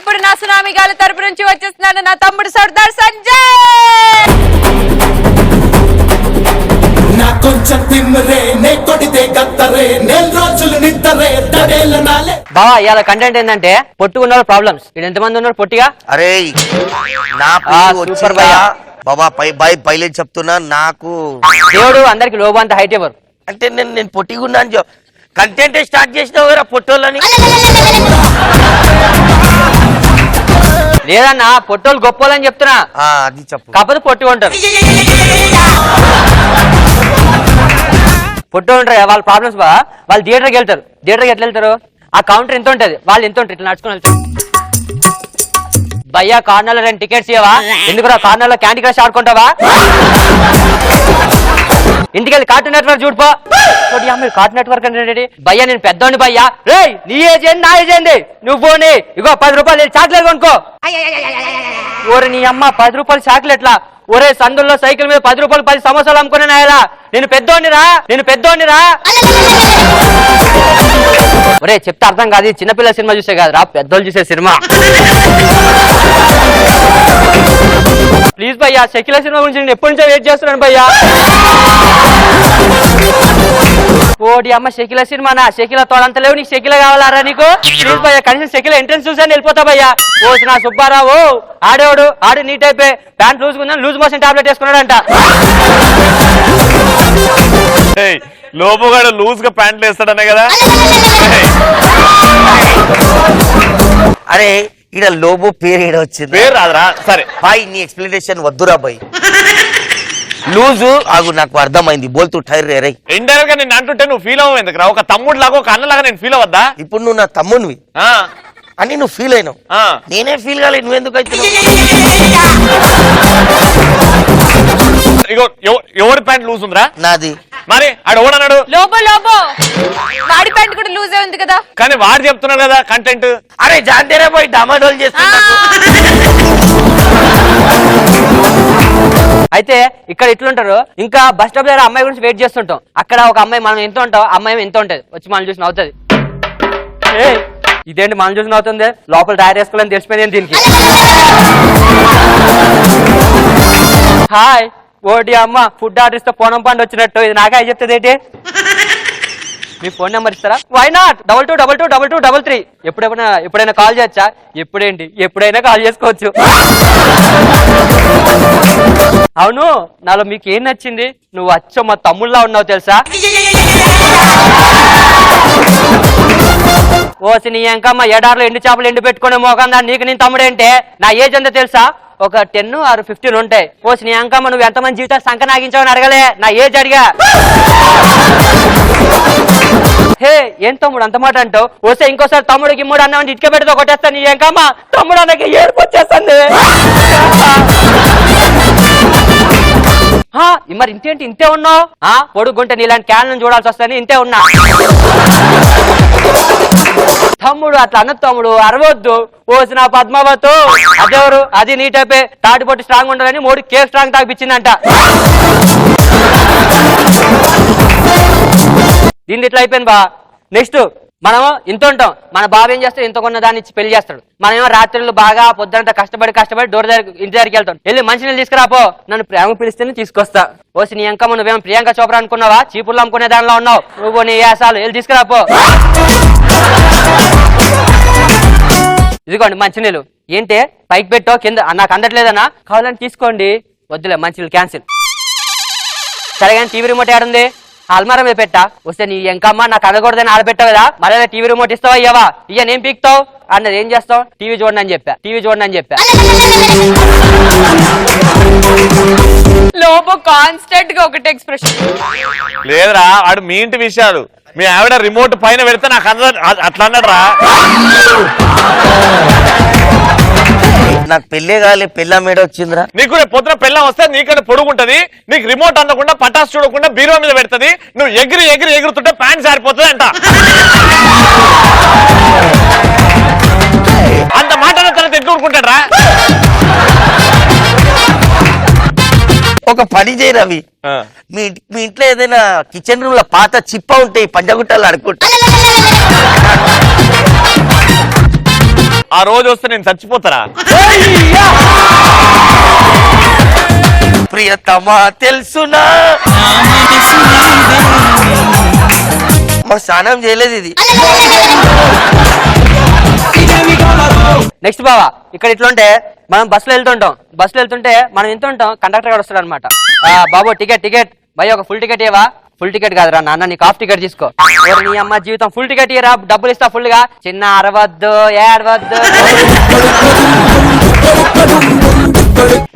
ఇప్పుడు నా సునామీ గాలి తరపు నుంచి వచ్చేస్తున్నాడు నా తమ్ముడు సర్దార్ సంజయ్. నా కొంచెం తిమ్మరే నే కొడితే గత్తరే నెల రోజులు నిద్దరే తడేల నాలే. బావా ఇవాళ కంటెంట్ ఏంటంటే పొట్టుకున్న ప్రాబ్లమ్స్. ఇక్కడ ఎంతమంది ఉన్నారు పొట్టిగా? అరే నా సూపర్ బాబా పైలే చెప్తున్నా. నాకు దేవుడు అందరికి లోబంత హైట్ ఎవరు అంటే నేను పొట్టిగున్నాను. కంటెంట్ స్టార్ట్ చేసినావు పొట్టోళ్ళని. లేదన్నా పొట్టోళ్ళు గొప్పోళ్ళని చెప్తున్నా. అది చెప్పు. కాకపోతే పొట్టిగా ఉంటారు. పొట్టు ఉంటారు వాళ్ళ ప్రాబ్లమ్స్ బా. వాళ్ళు థియేటర్కి వెళ్తారు. థియేటర్కి ఎట్లా వెళ్తారు? ఆ కౌంటర్ ఎంత ఉంటది, వాళ్ళు ఎంత ఉంటారు, ఇట్లా నడుచుకుని వెళ్తారు. భయ్యా కార్నర్లో 2 టికెట్స్ ఇవ్వవా? ఎందుకు కార్నర్లో క్యాండీ క్రష్ ఆడుకుంటావా? ఇంటికి వెళ్ళి కార్టూన్ నెట్వర్క్ చూడుపో. మీరు కార్టూన్ నెట్వర్క్ అంటే భయ్యా నేను పెద్దోండి భయ్యా. రే నీ ఏజ్ ఏంది నా ఏజ్ ఏంది? నువ్వు పోనీ ఇగో 10 రూపాయలు చాక్లెట్ కొనుక్కో. ఓరే నీ అమ్మ 10 రూపాయలు చాక్లెట్లా? ఒరే సందుల్లో సైకిల్ మీద 10 రూపాయలు 10 సమోసాలు అమ్ముకునేనాయలా? నేను పెద్దోడినిరా. ఒరే చెప్తే అర్థం కాదు. చిన్నపిల్లల సినిమా చూసే కాదురా, పెద్దోళ్ళు చూసే సినిమా. ప్లీజ్ భయ్యా షకీల సినిమా గురించి నేను ఎప్పటి నుంచో వెయిట్ చేస్తున్నాను భయ్యా. ఓడి అమ్మ షకీల సినిమానా? షకీల తోడంత లేవు, నీకు షకీల కావాలారా నీకు? ప్లీజ్ భయ్యా కనీసం షకీల ఎంట్రెన్స్ చూసాను వెళ్ళిపోతా భయ్యా. ఓ నా సుబ్బారావు ఆడు నీట్ అయిపోయి ప్యాంట్ లూజ్ ఉందని లూజ్ మోషన్ టాబ్లెట్ వేసుకున్నాడంట. లోబోగాడు లూజ్ గా ప్యాంట్లు వేస్తాడనే కదా. అరే ఇక్కడ లోబో పేరు ఏడ వచ్చింది? పేరు రాదురా. సరే బాయ్ నీ ఎక్స్ప్లెనేషన్ వద్దురా బాయ్. లూజు ఆగు నాకు అర్థమైంది. బోల్తూ టైర్ రే. ఇండైరెక్ట్ గా నేను అంటుంటే నువ్వు ఫీల్ అవ్వవు ఎందుకు రా? ఒక తమ్ముడు లాగా ఒక అన్నలాగా నేను ఫీల్ అవ్వద్దా? ఇప్పుడు నువ్వు నా తమ్మునివి అని నువ్వు ఫీల్ అయినావు. నేనే ఫీల్ కాలేదు. నువ్వెందుకు అవుతున్నావు? ఇగో ఎవరి ప్యాంట్ లూజ్ ఉందిరా? నాది. మరి ఆడు ఓడన్నాడు లోబో వాడి ప్యాంట్ కూడా లూజ్ ఉంది కదా. కానీ వాడు చెప్తున్నాడు కదా కంటెంట్. అరే జాంతేరే పోయి డమాడోల్ చేస్తున్నా. అయితే ఇక్కడ ఇట్లుంటారు. ఇంకా బస్ స్టాప్ దగ్గర అమ్మాయి గురించి వెయిట్ చేస్తుంటాం. అక్కడ ఒక అమ్మాయి మనం ఎంత ఉంటాం, అమ్మాయి ఎంత ఉంటది, వచ్చి మనం చూసి నవ్వుతుంది. ఇదేంటి మనం చూసి నవ్వుతుంది? లోపల టైర్ వేసుకోవాలని తెలిసిపోయింది దీనికి. హాయ్ ఓడి అమ్మ ఫుడ్ ఆర్డర్ ఇస్తే పోనం పండు వచ్చినట్టు. ఇది నాకే చెప్తుంది ఏంటి? మీ ఫోన్ నెంబర్ ఇస్తారా? Why not 22222233. ఎప్పుడైనా కాల్ చేయొచ్చా? ఎప్పుడేంటి ఎప్పుడైనా కాల్ చేసుకోవచ్చు. అవును నాలో మీకు ఏం నచ్చింది? నువ్వు వచ్చో మా తమ్ముళ్ళ ఉన్నావు తెలుసా? ఓసి నీ ఎంకమ్మ ఎడార్లో ఎండు చేపలు ఎండు పెట్టుకునే మోకందా నీకు నేను తమ్ముడేంటే? నా ఏజ్ ఎంత తెలుసా? ఒక 10 or 15 ఉంటాయి. ఓసి నీ అంకమ్మ నువ్వు ఎంతమంది జీవితాలు సంక నాగించావని అడగలే, నా ఏజ్ అడిగా. హే ఏం తమ్ముడు అంత మాట అంటావు? వస్తే ఇంకోసారి తమ్ముడు గిమ్ముడు అన్నామని ఇటుక పెడితే కొట్టేస్తాను. నీ ఎంకమ్మ తమ్ముడు అన్నకి ఏడుపు వచ్చేస్తుంది. మరి ఇంతేంటి ఇంతే ఉన్నావు? పొడుగుంటే నీలాంటి క్యాన్లను చూడాల్సి వస్తాయని ఇంతే ఉన్నా. తమ్ముడు అట్లా అన్న తమ్ముడు అరవద్దు. ఓసిన పద్మావతు అదెవరు? అది నీ టైపే. తాటిపొట్టి స్ట్రాంగ్ ఉండాలని 3 కేక్ స్ట్రాంగ్ తాగిపించిందంట. దీన్ని ఇట్లా అయిపోయింది బా. నెక్స్ట్ మనం ఇంత ఉంటాం. మన బాబు ఏం చేస్తాడు? ఇంత కొన్న దాన్ని ఇచ్చి పెళ్లి చేస్తాడు. మనమేమో రాత్రులు బాగా పొద్దునంతా కష్టపడి ఇంటి దగ్గరికి వెళ్తాం. వెళ్ళి మంచినీళ్ళు తీసుకురాపో. నన్ను ప్రేమ పిలిస్తేనే తీసుకొస్తా. ఓసి నీ అంకమ్మ నువ్వేమో ప్రియాంక చోప్రా అనుకున్నావా? చీపుర్లు అమ్ముకునే దానిలో ఉన్నావు నువ్వు. నీ యాసాలు వెళ్ళి తీసుకురాపో. ఇదిగోండి మంచినీళ్ళు. ఏంటి పైకి పెట్టో కింద నాకు అందట్లేదన్నా? కావాలని తీసుకోండి. వద్దులే మంచినీళ్ళు క్యాన్సిల్. సరే కానీ టీవీ రిమోట్ ఏడుంది? అల్మారా మీద పెట్టా. వస్తే నీ ఎంకమ్మ నాకు అనకూడదని ఆడపెట్టావు కదా, మరేదా టీవీ రిమోట్ ఇస్తావా ఇయ్యవా? నేం పీక్తావు అన్నది. ఏం చేస్తావు? టీవీ చూడండి అని చెప్పా. లోపో కాన్స్టెంట్ గా ఒకటి ఎక్స్ప్రెషన్ లేదురా. ఆడు మీ ఇంటి విషయాలు మీ ఆవిడ రిమోట్ పైన పెడితే నాకు అట్లా అన్నాడు రా. నాకు పెళ్ళే కాలే, పెళ్ళ మేడ వచ్చిందిరా. నీకు రేపు పొద్దున పెళ్ళం వస్తే నీకంటే పొడుగుంటది. నీకు రిమోట్ అందకుండా పటాస్ చూడకుండా బీరో మీద పెడుతుంది. నువ్వు ఎగురుతుంటే ప్యాంట్ సారిపోతుంది అంట. అంత మాట తన ఎట్లుకుంటాడు రా. ఒక పని చేయి రవి, మీ ఇంట్లో ఏదైనా కిచెన్ రూమ్ లో పాత చిప్ప ఉంటాయి పంజగుట్టలు అడుక్కుంటా. ఆ రోజు వస్తే నేను చచ్చిపోతారా? ప్రియతమా తెలుసునా మా స్నానం చేయలేదు ఇది. నెక్స్ట్ బావా, ఇక్కడ ఇట్లుంటే మనం బస్సులో వెళ్తుంటే మనం ఎంత ఉంటాం, కండక్టర్ గారు వస్తాడు అనమాట. బాబు టికెట్ భయ ఒక ఫుల్ టికెట్ ఇవ్వవా? ఫుల్ టికెట్ కాదురా నాన్న, నీకు హాఫ్ టికెట్ తీసుకో. నీ అమ్మ జీవితం ఫుల్ టికెట్ ఇయ్యరా, డబ్బులు ఇస్తా ఫుల్ గా. చిన్న అరవద్దు ఏడవద్దు.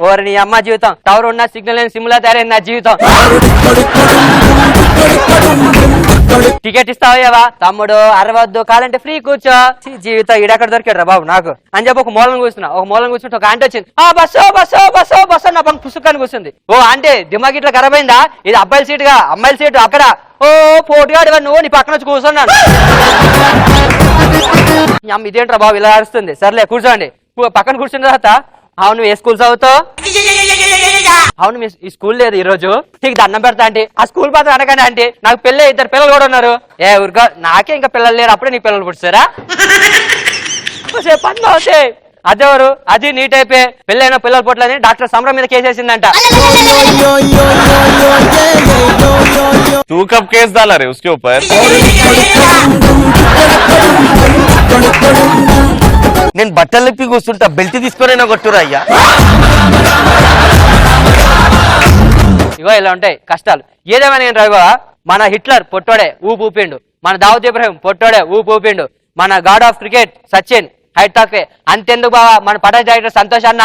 ఓరి నీ అమ్మ జీవితం టవర్ ఉన్న సిగ్నల్ లేని సిమ్లా తయారైంది నా జీవితం. టికెట్ ఇస్తావా? తమ్ముడు అరవద్దు, కాలంటే ఫ్రీ కూర్చో. జీవితం ఈడక్కడ దొరికాడు రా బాబు నాకు అని చెప్పి ఒక మూలం కూర్చుంటే ఒక ఆంటీ వచ్చింది. బస్సు నా పక్కన పుస్తకాన్ని కూర్చుంది. ఓ ఆంటీ దిమాగ్ ఇట్లా ఖరాబ్ అయిందా? ఇది అబ్బాయిల సీట్ గా, అమ్మాయిల సీటు అక్కడ. ఓ పోటుగాడు నువ్వు, నీ పక్కన వచ్చి కూర్చున్నాను. ఇదేంట్రా బాబు ఇలా అరుస్తుంది? సర్లే కూర్చోండి. పక్కన కూర్చున్న తర్వాత, అవును ఏ స్కూల్ చదువుతావు? అవును మీ ఈ స్కూల్ లేదు ఈ రోజు, నీకు దండం పెడతా అంటే. ఆ స్కూల్ మాత్రం అనగానే అంటే నాకు పెళ్ళి 2 పిల్లలు కూడా ఉన్నారు. ఏ ఊరుగా, నాకే ఇంకా పిల్లలు లేరు, అప్పుడే నీకు పిల్లలు పుట్టారా? పని అవుతే అదేవరు, అది నీట్ అయిపోయి పెళ్ళైన పిల్లలు పుట్టలని డాక్టర్ సమరం మీద కేసేసిందంట. तू कब केस डाला रे उसके ऊपर? నేను బట్టలు ఇప్పి కూర్చుంటా, బెల్ట్ తీసుకొని కొట్టురా అయ్యా. ఇగో ఇలా ఉంటాయి కష్టాలు. ఏదేమైనా నేను రవి, మన హిట్లర్ పొట్టోడే ఊపు ఊపిండు, మన దావుద్ ఇబ్రహీం పొట్టోడే ఊపు ఊపిండు, మన God of cricket Sachin height తక్కువే. అంతెందుకు బావా, మన పటాస్ డైరెక్టర్ సంతోష్ అన్న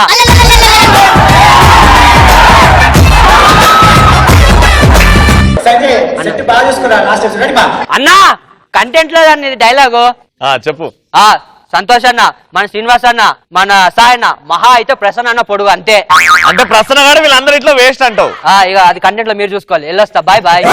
అన్నా కంటెంట్ లో డైలాగు చెప్పు. సంతోష్ అన్న, మన శ్రీనివాస్ అన్న, మన సాయి అన్న, మహా అయితే ప్రసన్న అన్న పొడుగు అంతే. అంటే ప్రసన్న గారు వీళ్ళందరూ ఇట్లా వేస్ట్ అంటావు? ఇక అది కంటెంట్ లో మీరు చూసుకోవాలి. వెళ్ళొస్తా, బాయ్ బాయ్.